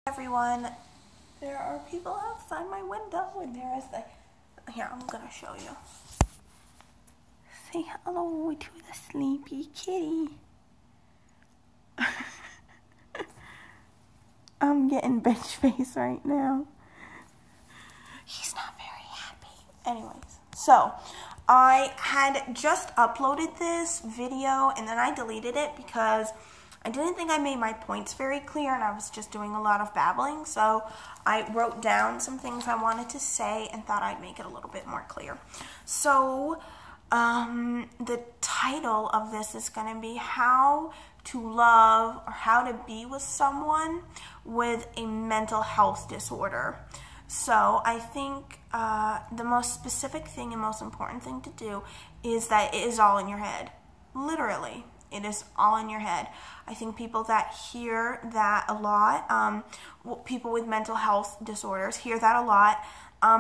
Everyone, there are people outside my window, and there is here, I'm gonna show you. Say hello to the sleepy kitty. I'm getting bitch face right now. He's not very happy. Anyways, so I had just uploaded this video and then I deleted it because I didn't think I made my points very clear and I was just doing a lot of babbling. So I wrote down some things I wanted to say and thought I'd make it a little bit more clear. So the title of this is going to be how to love or how to be with someone with a mental health disorder. So I think the most specific thing and most important thing to do is that it is all in your head. Literally, it is all in your head. I think people that hear that a lot, people with mental health disorders hear that a lot.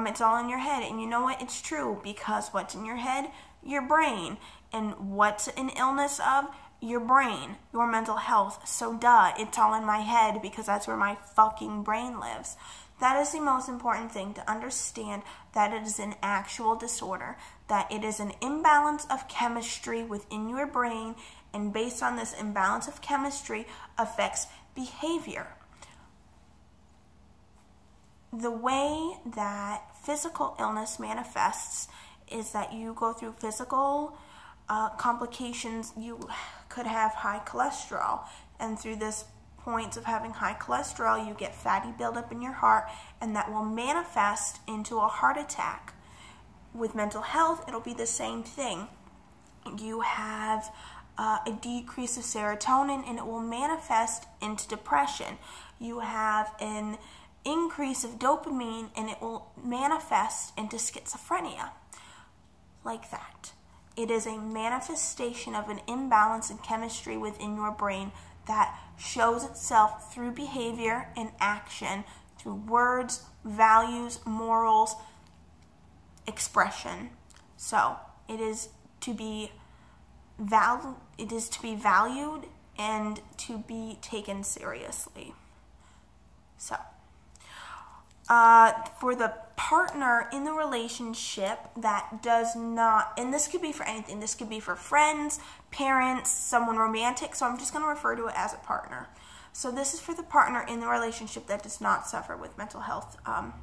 It's all in your head. And you know what? It's true, because what's in your head? Your brain. And what's an illness of? Your brain, your mental health. So duh, it's all in my head because that's where my fucking brain lives. That is the most important thing, to understand that it is an actual disorder, that it is an imbalance of chemistry within your brain, and based on this imbalance of chemistry affects behavior. The way that physical illness manifests is that you go through physical complications. You could have high cholesterol, and through this points of having high cholesterol, you get fatty buildup in your heart, and that will manifest into a heart attack. With mental health, it'll be the same thing. You have a decrease of serotonin, and it will manifest into depression. You have an increase of dopamine, and it will manifest into schizophrenia. Like that. It is a manifestation of an imbalance in chemistry within your brain that shows itself through behavior and action, through words, values, morals, expression. So it is to be valued and to be taken seriously. So for the partner in the relationship that does not, and this could be for anything, this could be for friends, parents, someone romantic, so I'm just going to refer to it as a partner. So this is for the partner in the relationship that does not suffer with mental health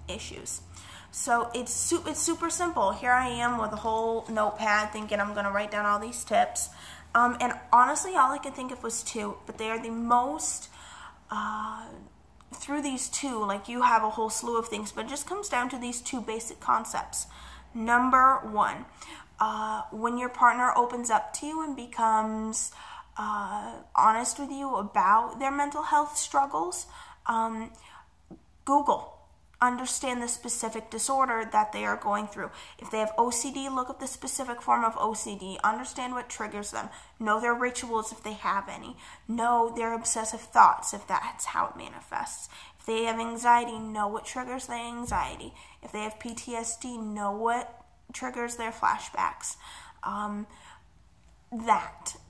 issues. So it's super simple. Here I am with a whole notepad thinking I'm going to write down all these tips. And honestly, all I could think of was two, but they are the most through these two, like, you have a whole slew of things, but it just comes down to these two basic concepts. Number one, when your partner opens up to you and becomes honest with you about their mental health struggles, Google. Understand the specific disorder that they are going through. If they have OCD, look up the specific form of OCD. Understand what triggers them. Know their rituals if they have any. Know their obsessive thoughts if that's how it manifests. If they have anxiety, know what triggers their anxiety. If they have PTSD, know what triggers their flashbacks.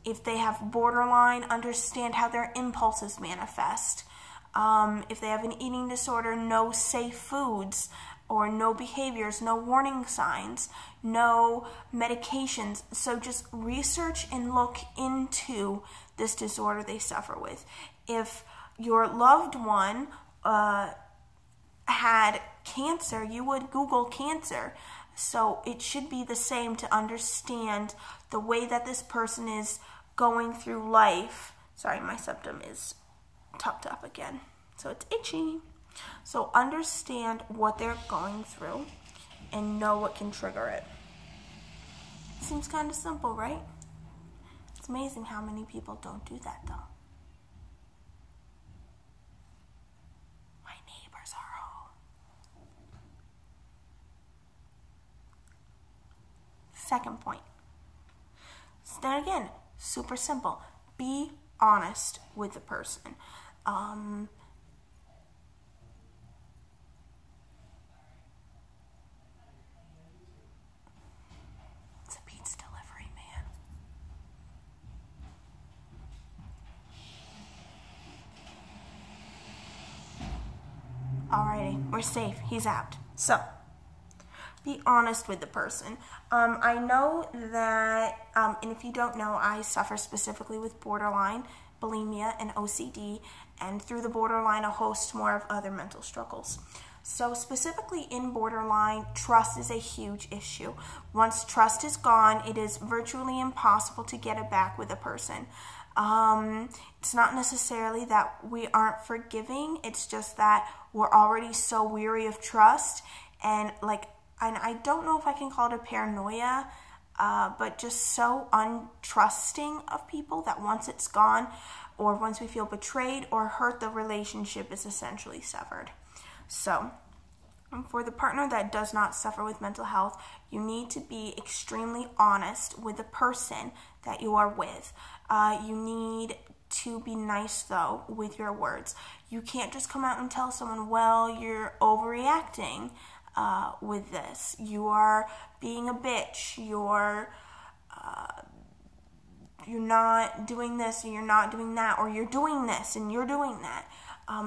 If they have borderline, understand how their impulses manifest. If they have an eating disorder, know safe foods, or know behaviors, know warning signs, know medications. So just research and look into this disorder they suffer with. If your loved one had cancer, you would Google cancer. So it should be the same to understand the way that this person is going through life. Sorry, my septum is tucked up again, so it's itchy. So understand what they're going through and know what can trigger it. Seems kind of simple, right? It's amazing how many people don't do that, though. My neighbors are home. Second point. So then again, super simple. Be honest with the person. It's a pizza delivery man. Alrighty, we're safe. He's out. So, be honest with the person. I know that, and if you don't know, I suffer specifically with borderline, bulimia, and OCD, and through the borderline, a host more of other mental struggles. So specifically in borderline, trust is a huge issue. Once trust is gone, it is virtually impossible to get it back with a person. It's not necessarily that we aren't forgiving, it's just that we're already so weary of trust, and I don't know if I can call it a paranoia, but just so untrusting of people that once it's gone, or once we feel betrayed or hurt, the relationship is essentially severed. So, for the partner that does not suffer with mental health, you need to be extremely honest with the person that you are with. You need to be nice, though, with your words. You can't just come out and tell someone, well, you're overreacting with this. You are being a bitch. You're not doing this, or you're not doing that, or you're doing this and you're doing that.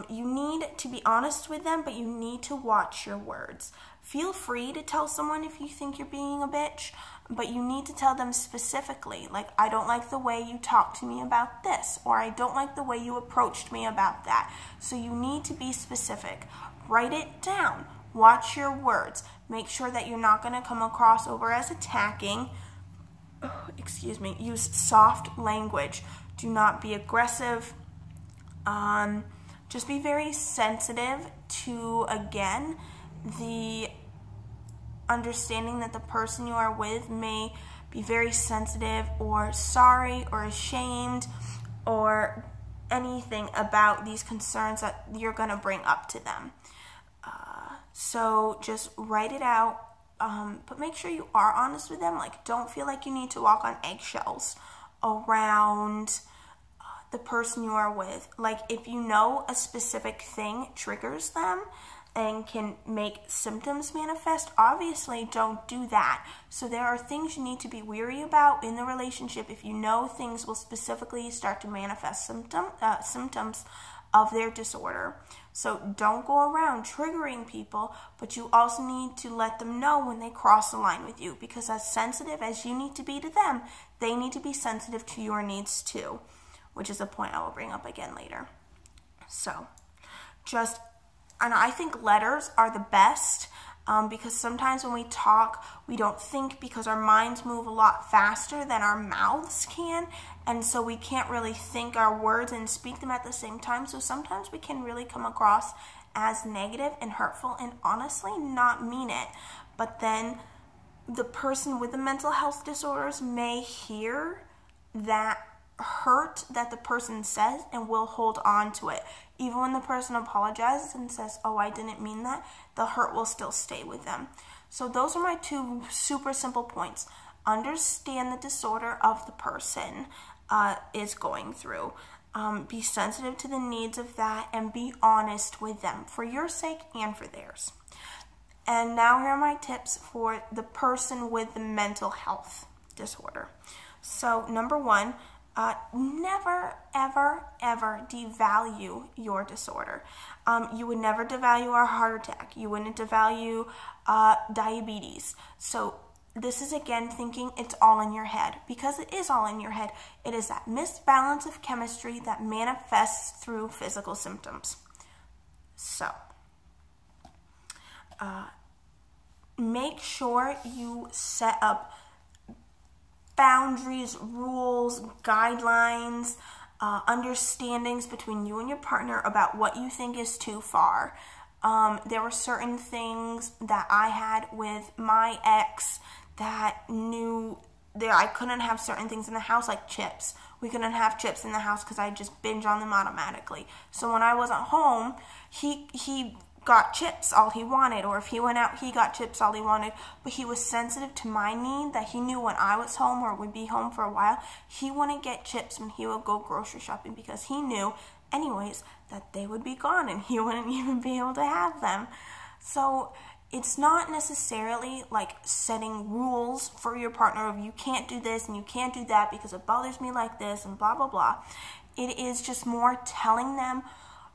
You need to be honest with them, but you need to watch your words. Feel free to tell someone if you think you're being a bitch, but you need to tell them specifically, like, I don't like the way you talked to me about this, or I don't like the way you approached me about that. So you need to be specific. Write it down. Watch your words. Make sure that you're not going to come across over as attacking. Use soft language. Do not be aggressive. Just be very sensitive to, again, the understanding that the person you are with may be very sensitive or sorry or ashamed or anything about these concerns that you're going to bring up to them. So just write it out, but make sure you are honest with them. Like, don't feel like you need to walk on eggshells around the person you are with. Like, if you know a specific thing triggers them and can make symptoms manifest, obviously don't do that. So there are things you need to be wary about in the relationship if you know things will specifically start to manifest symptoms of their disorder. So don't go around triggering people, but you also need to let them know when they cross the line with you, because as sensitive as you need to be to them, they need to be sensitive to your needs too, which is a point I will bring up again later. So and I think letters are the best, because sometimes when we talk, we don't think, because our minds move a lot faster than our mouths can, and so we can't really think our words and speak them at the same time. So sometimes we can really come across as negative and hurtful and honestly not mean it. But then the person with the mental health disorders may hear that hurt that the person says and will hold on to it. Even when the person apologizes and says, oh, I didn't mean that, the hurt will still stay with them. So those are my two super simple points. Understand the disorder of the person is going through. Be sensitive to the needs of that, and be honest with them for your sake and for theirs. And now here are my tips for the person with the mental health disorder. So number one, never, ever, ever devalue your disorder. You would never devalue a heart attack. You wouldn't devalue diabetes. So this is, again, thinking it's all in your head, because it is all in your head. It is that misbalance of chemistry that manifests through physical symptoms. So make sure you set up boundaries, rules, guidelines, understandings between you and your partner about what you think is too far. There were certain things that I had with my ex that I couldn't have certain things in the house, like chips. We couldn't have chips in the house because I just binge on them automatically. So when I wasn't home, he got chips all he wanted, or if he went out, he got chips all he wanted. But he was sensitive to my need, that he knew when I was home or would be home for a while, he wouldn't get chips when he would go grocery shopping, because he knew anyways that they would be gone and he wouldn't even be able to have them. So it's not necessarily like setting rules for your partner of you can't do this and you can't do that because it bothers me like this and blah blah blah. It is just more telling them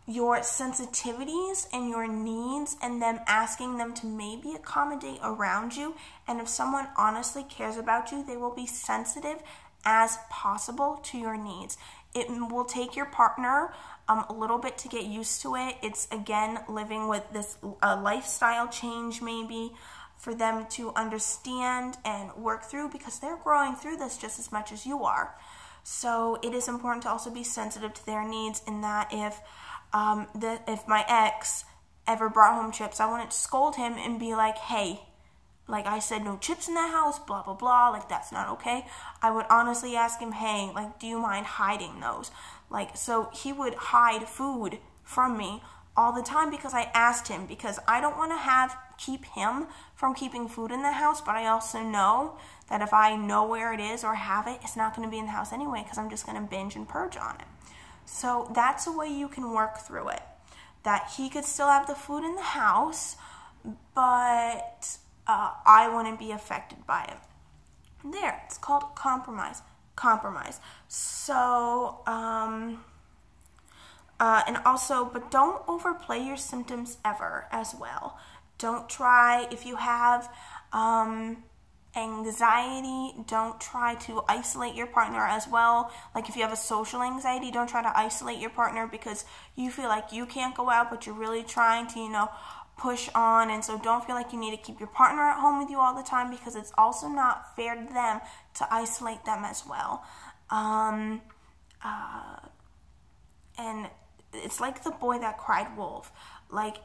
your sensitivities and your needs and them asking them to maybe accommodate around you. And if someone honestly cares about you, they will be sensitive as possible to your needs. It will take your partner a little bit to get used to it. It's, again, living with this lifestyle change maybe for them to understand and work through, because they're growing through this just as much as you are. So it is important to also be sensitive to their needs, in that if my ex ever brought home chips, I wouldn't scold him and be like, hey, like I said, no chips in the house, blah, blah, blah, like that's not okay. I would honestly ask him, hey, like, do you mind hiding those? Like, so he would hide food from me all the time because I asked him, because I don't want to keep him from keeping food in the house, but I also know that if I know where it is or have it, it's not going to be in the house anyway, because I'm just going to binge and purge on it. So that's a way you can work through it, that he could still have the food in the house, but I wouldn't be affected by it. There, it's called compromise. So, and also, but don't overplay your symptoms ever as well. Don't try, if you have anxiety, don't try to isolate your partner as well. Like if you have a social anxiety, don't try to isolate your partner because you feel like you can't go out, but you're really trying to, push on. And so don't feel like you need to keep your partner at home with you all the time, because it's also not fair to them to isolate them as well. And it's like the boy that cried wolf. Like,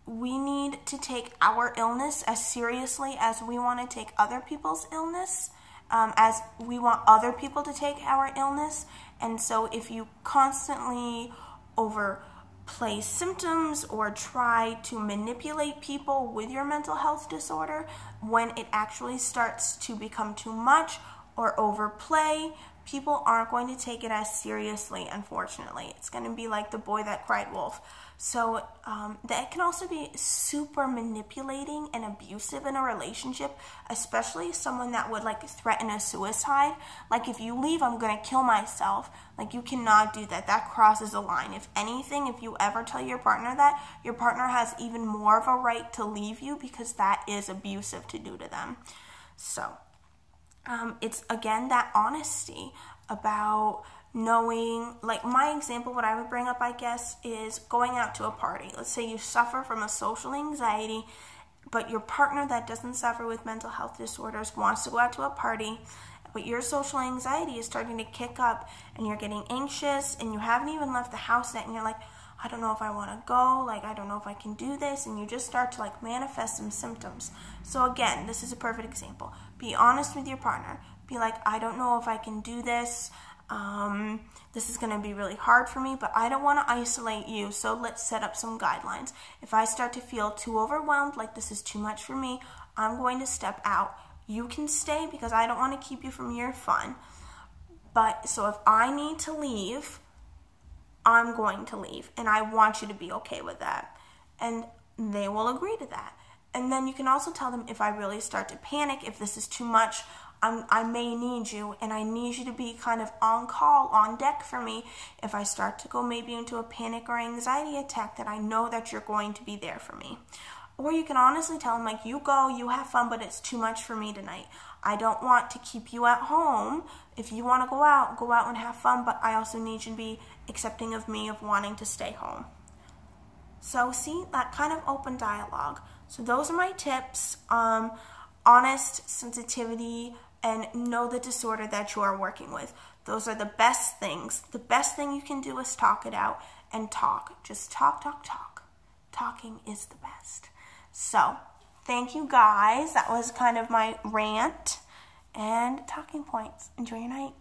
we need to take our illness as seriously as we want to take other people's illness, as we want other people to take our illness. And so if you constantly overplay symptoms or try to manipulate people with your mental health disorder, when it actually starts to become too much or overplay, people aren't going to take it as seriously, unfortunately. It's going to be like the boy that cried wolf. So that can also be super manipulating and abusive in a relationship, especially someone that would like threaten a suicide. Like, if you leave, I'm going to kill myself. Like, you cannot do that. That crosses a line. If anything, if you ever tell your partner that, your partner has even more of a right to leave you, because that is abusive to do to them. So it's, again, that honesty about knowing, like my example, what I would bring up, I guess, is going out to a party. Let's say you suffer from a social anxiety, but your partner that doesn't suffer with mental health disorders wants to go out to a party, but your social anxiety is starting to kick up and you're getting anxious and you haven't even left the house yet, and you're like, I don't know if I want to go, like I don't know if I can do this, and you just start to like manifest some symptoms. So again, this is a perfect example. Be honest with your partner. Be like, I don't know if I can do this. This is going to be really hard for me, but I don't want to isolate you, so let's set up some guidelines. If I start to feel too overwhelmed, like this is too much for me, I'm going to step out. You can stay because I don't want to keep you from your fun. But so if I need to leave, I'm going to leave, and I want you to be okay with that. And they will agree to that. And then you can also tell them, if I really start to panic, if this is too much, I may need you, and I need you to be kind of on call, on deck for me if I start to go maybe into a panic or anxiety attack, that I know that you're going to be there for me. Or you can honestly tell them, like, you go, you have fun, but it's too much for me tonight. I don't want to keep you at home. If you want to go out and have fun, but I also need you to be accepting of me of wanting to stay home. So see, that kind of open dialogue. So those are my tips. Honest, sensitivity, and know the disorder that you are working with. Those are the best things. The best thing you can do is talk it out and talk. Just talk, talk, talk. Talking is the best. So, thank you guys. That was kind of my rant and talking points. Enjoy your night.